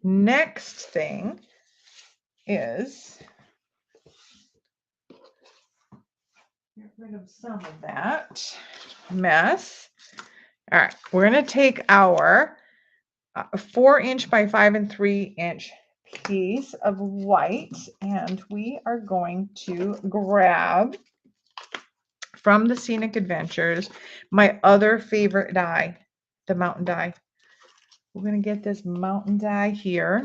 Speaker 1: Next thing is get rid of some of that mess. All right. We're going to take our 4" by 5 3" piece of white, and we are going to grab from the Scenic Adventures my other favorite die, the mountain die. We're going to get this mountain die here,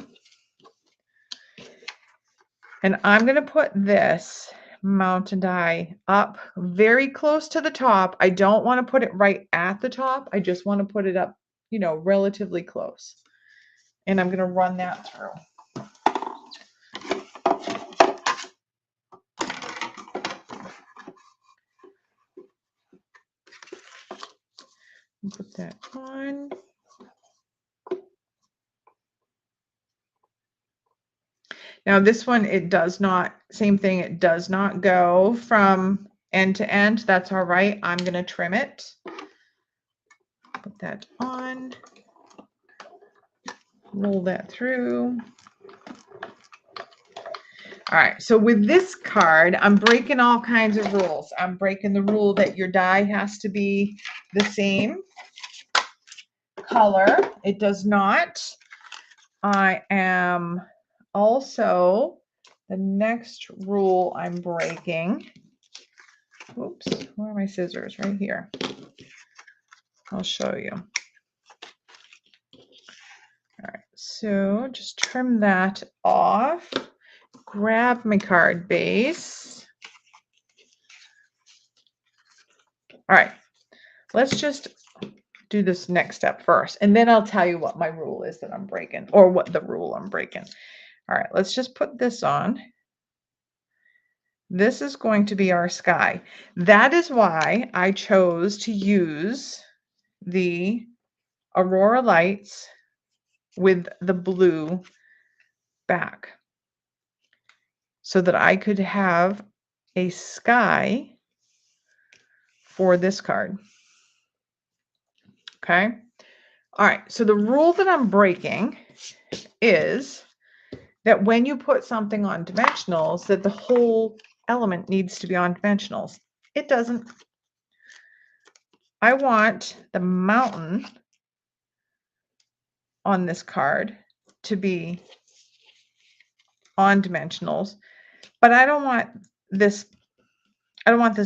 Speaker 1: and I'm going to put this mountain die up very close to the top. I don't want to put it right at the top. I just want to put it up, you know, relatively close, and I'm going to run that through. Put that on. Now this one, it does not, same thing, it does not go from end to end. That's all right. I'm going to trim it. Put that on. Roll that through. All right, so with this card, I'm breaking all kinds of rules. I'm breaking the rule that your die has to be the same color. It does not. I am also, the next rule I'm breaking. Oops, where are my scissors? Right here. I'll show you. All right, so just trim that off. Grab my card base. All right, let's just do this next step first, and then I'll tell you what my rule is that I'm breaking, or what the rule I'm breaking. All right, let's just put this on. This is going to be our sky. That is why I chose to use the Aurora lights with the blue back, so that I could have a sky for this card. Okay. All right. So the rule that I'm breaking is that when you put something on dimensionals, that the whole element needs to be on dimensionals. It doesn't. I want the mountain on this card to be on dimensionals, but I don't want this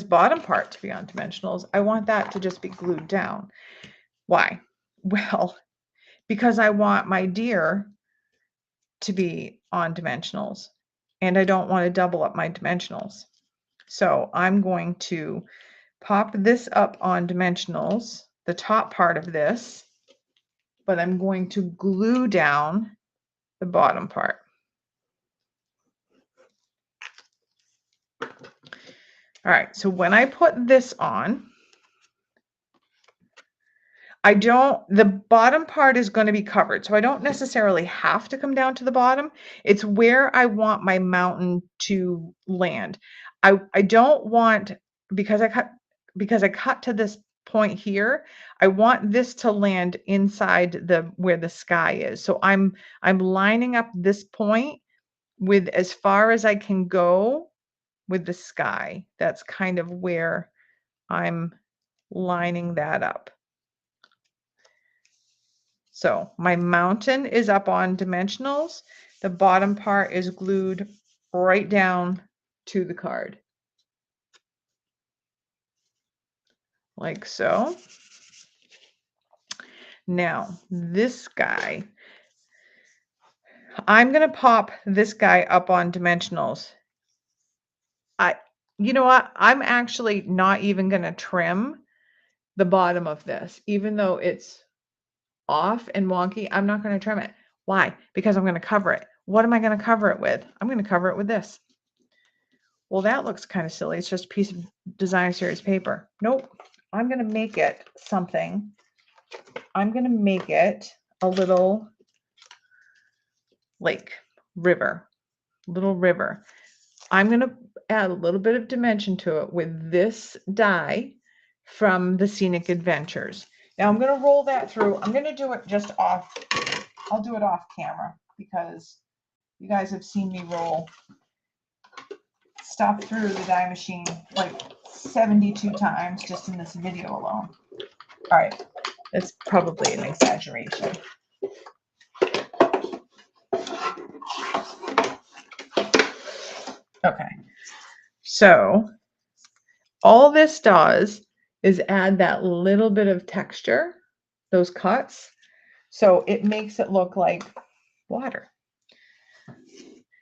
Speaker 1: bottom part to be on dimensionals. I want that to just be glued down. Why? Well, because I want my deer to be on dimensionals, and I don't want to double up my dimensionals. So I'm going to pop this up on dimensionals, the top part of this, but I'm going to glue down the bottom part. All right, so when I put this on, the bottom part is going to be covered, so I don't necessarily have to come down to the bottom. It's where I want my mountain to land. I don't want, because I cut to this point here, I want this to land inside where the sky is. So I'm lining up this point with as far as I can go with the sky. That's kind of where I'm lining that up. So my mountain is up on dimensionals. The bottom part is glued right down to the card. Like so. Now, this guy, I'm going to pop this guy up on dimensionals. You know what? I'm actually not even going to trim the bottom of this, even though it's off and wonky. I'm not going to trim it. Why? Because I'm going to cover it. What am I going to cover it with? I'm going to cover it with this. Well, that looks kind of silly. It's just a piece of designer series paper. Nope. I'm going to make it something. I'm going to make it a little lake, river, little river. I'm going to add a little bit of dimension to it with this die from the Scenic Adventures. Now I'm going to roll that through. I'm going to do it just off. I'll do it off camera because you guys have seen me roll stuff through the die machine like 72 times just in this video alone. All right, that's probably an exaggeration. Okay, so all this does is add that little bit of texture, those cuts, so it makes it look like water.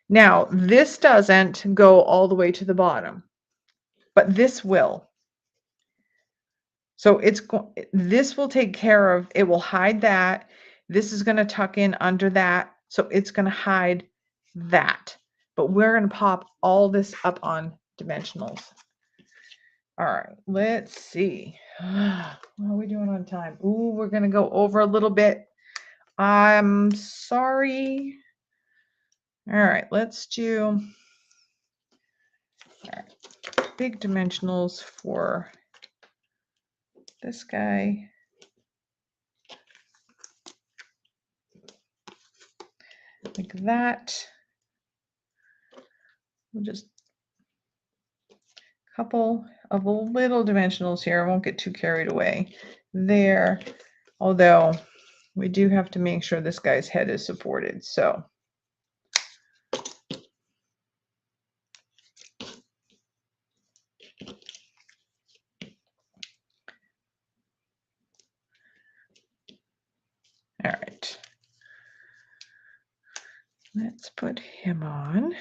Speaker 1: Now, this doesn't go all the way to the bottom, but this will. So this will take care of, it will hide that. This is going to tuck in under that, so it's going to hide that. But we're going to pop all this up on dimensionals. All right, let's see. What are we doing on time? Ooh, we're going to go over a little bit. I'm sorry. All right, let's do all right, big dimensionals for this guy. Like that. We'll just a couple of little dimensionals here. I won't get too carried away there. Although we do have to make sure this guy's head is supported. So all right. Let's put him on.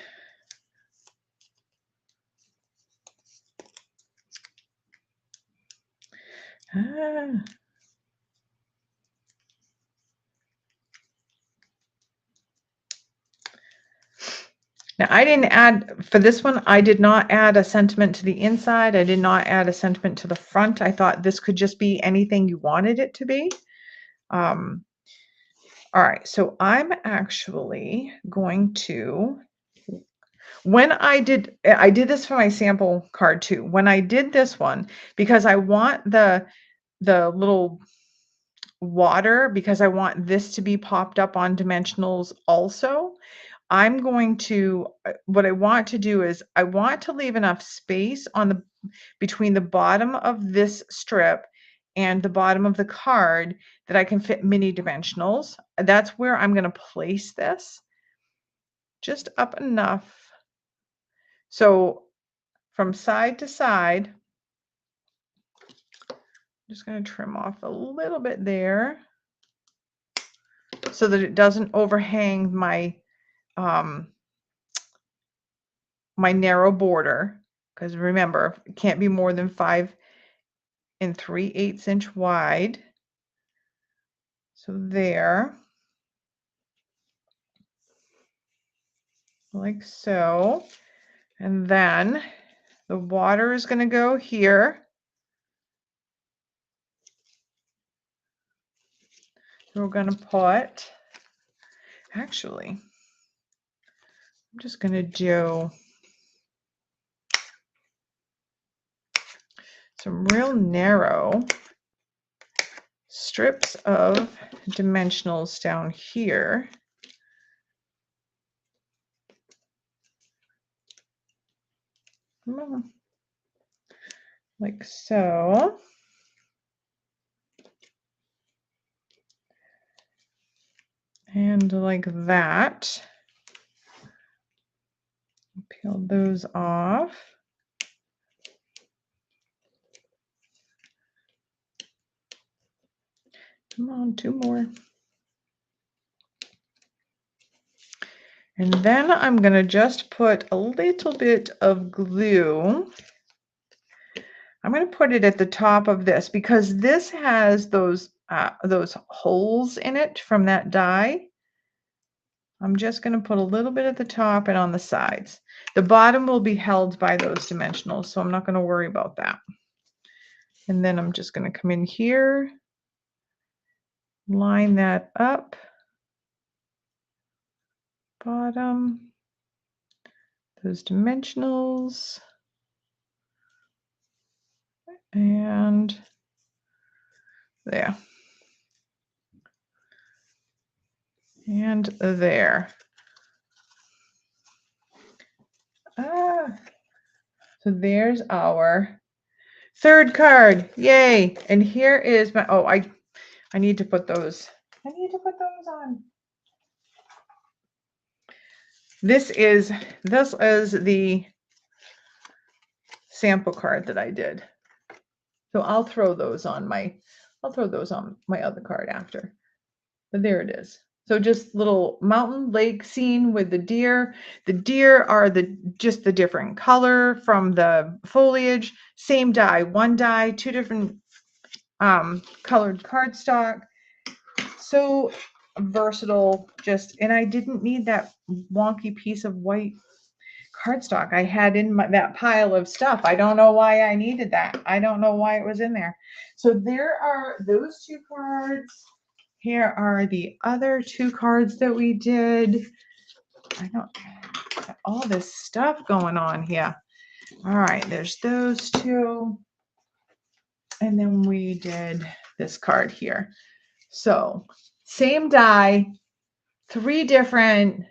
Speaker 1: Now, I didn't add, for this one, I did not add a sentiment to the inside. I did not add a sentiment to the front. I thought this could just be anything you wanted it to be. All right, so I'm actually going to, when I did this for my sample card too. When I did this one, because I want the little water, because I want this to be popped up on dimensionals also, I'm going to, what I want to do is I want to leave enough space on the, between the bottom of this strip and the bottom of the card that I can fit mini dimensionals. That's where I'm going to place this, just up enough. So from side to side, I'm just going to trim off a little bit there so that it doesn't overhang my my narrow border, because remember, it can't be more than 5 3/8 inch wide. So there, like so. And then the water is going to go here. We're going to put, actually, I'm just going to do some real narrow strips of dimensionals down here. Like so. And like that. Peel those off. Come on, 2 more. And then I'm going to just put a little bit of glue. I'm going to put it at the top of this because this has those holes in it from that die. I'm just going to put a little bit at the top and on the sides. The bottom will be held by those dimensionals, so I'm not going to worry about that. And then I'm just going to come in here, line that up, bottom, those dimensionals, and there. And there. So there's our third card. Yay. And here is my, oh, I need to put those. I need to put those on. This is the sample card that I did. So I'll throw those on my other card after. But there it is. So just little mountain lake scene with the deer. The deer are just the different color from the foliage. Same die, one die, 2 different colored cardstock. So versatile, and I didn't need that wonky piece of white cardstock I had in that pile of stuff. I don't know why I needed that. I don't know why it was in there. So there are those 2 cards. Here are the other 2 cards that we did. I don't got all this stuff going on here. All right, there's those 2. And then we did this card here. So same die, 3 different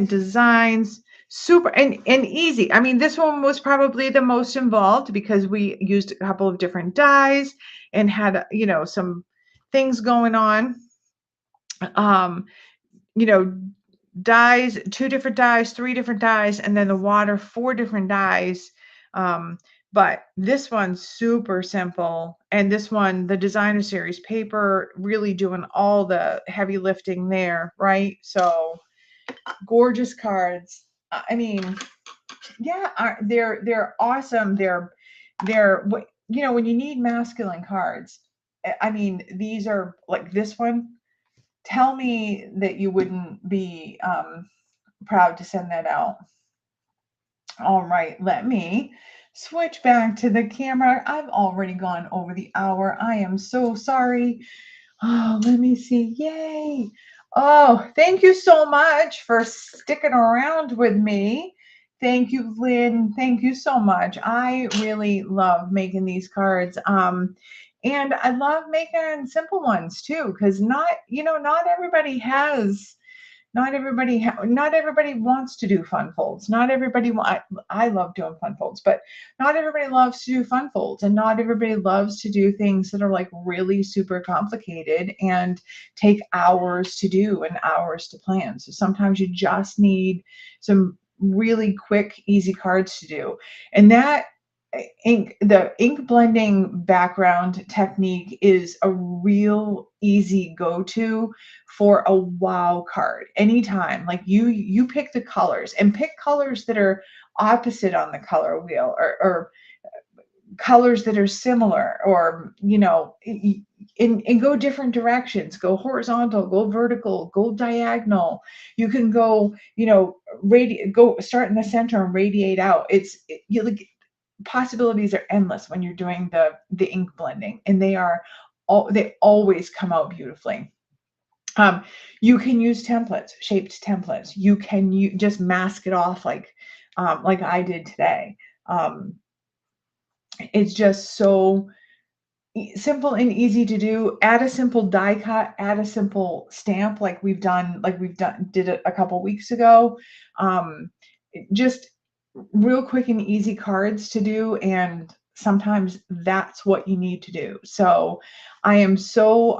Speaker 1: designs, super and easy. I mean, this one was probably the most involved because we used a couple of different dies and had, you know, some things going on. You know, dies, 2 different dies, 3 different dies, and then the water, 4 different dies. But this one's super simple. And this one, the designer series paper, really doing all the heavy lifting there, right? So gorgeous cards. I mean, yeah, they're awesome. They're you know, when you need masculine cards, I mean, these are like this one. Tell me that you wouldn't be proud to send that out. All right, let me switch back to the camera. I've already gone over the hour. I am so sorry. Oh, let me see. Yay. Oh, thank you so much for sticking around with me. Thank you, Lynn. Thank you so much. I really love making these cards. And I love making simple ones too, because not everybody has, not everybody wants to do fun folds. Not everybody I love doing fun folds, but not everybody loves to do fun folds, and not everybody loves to do things that are like really super complicated and take hours to do and hours to plan. So sometimes you just need some really quick, easy cards to do. And that the ink blending background technique is a real easy go-to for a wow card. Anytime, like you pick the colors, and pick colors that are opposite on the color wheel, or colors that are similar, or and go different directions. Go horizontal, go vertical, go diagonal. You can go, go start in the center and radiate out. Possibilities are endless when you're doing the ink blending, and they always come out beautifully. You can use templates, shaped templates. You can just mask it off like I did today. It's just so simple and easy to do. Add a simple die cut, add a simple stamp like we've did it a couple weeks ago. Just real quick and easy cards to do, and sometimes that's what you need to do. So I'm so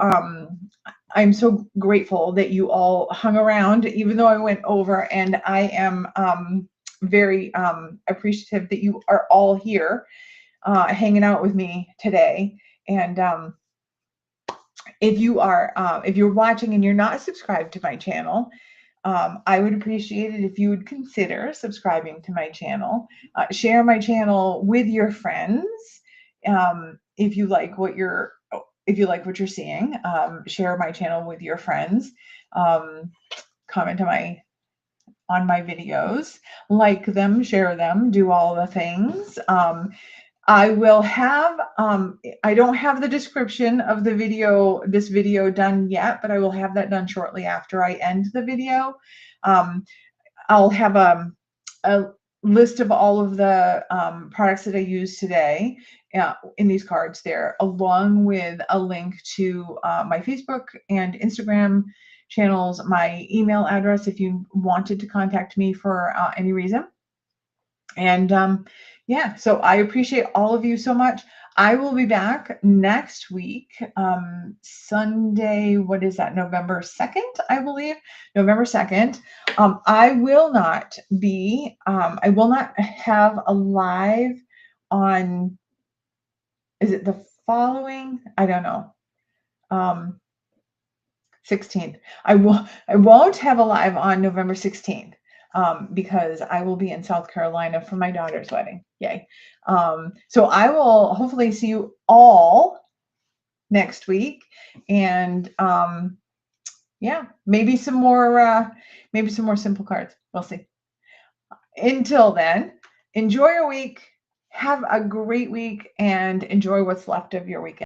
Speaker 1: grateful that you all hung around, even though I went over, and I am very appreciative that you are all here hanging out with me today. And if you're watching and you're not subscribed to my channel, I would appreciate it if you would consider subscribing to my channel. Share my channel with your friends. If you like what you're seeing, share my channel with your friends. Comment on my videos, like them, share them, do all the things. I will have, I don't have the description of this video done yet, but I will have that done shortly after I end the video. I'll have a list of all of the products that I used today in these cards there, along with a link to my Facebook and Instagram channels, my email address if you wanted to contact me for any reason. And yeah, so I appreciate all of you so much. I will be back next week, Sunday, what is that, November 2nd, I believe, November 2nd. I will not have a live on, is it the following? I don't know. 16th. I won't have a live on November 16th. Because I will be in South Carolina for my daughter's wedding. Yay. So I will hopefully see you all next week. And yeah, maybe some more simple cards. We'll see. Until then, enjoy your week. Have a great week and enjoy what's left of your weekend.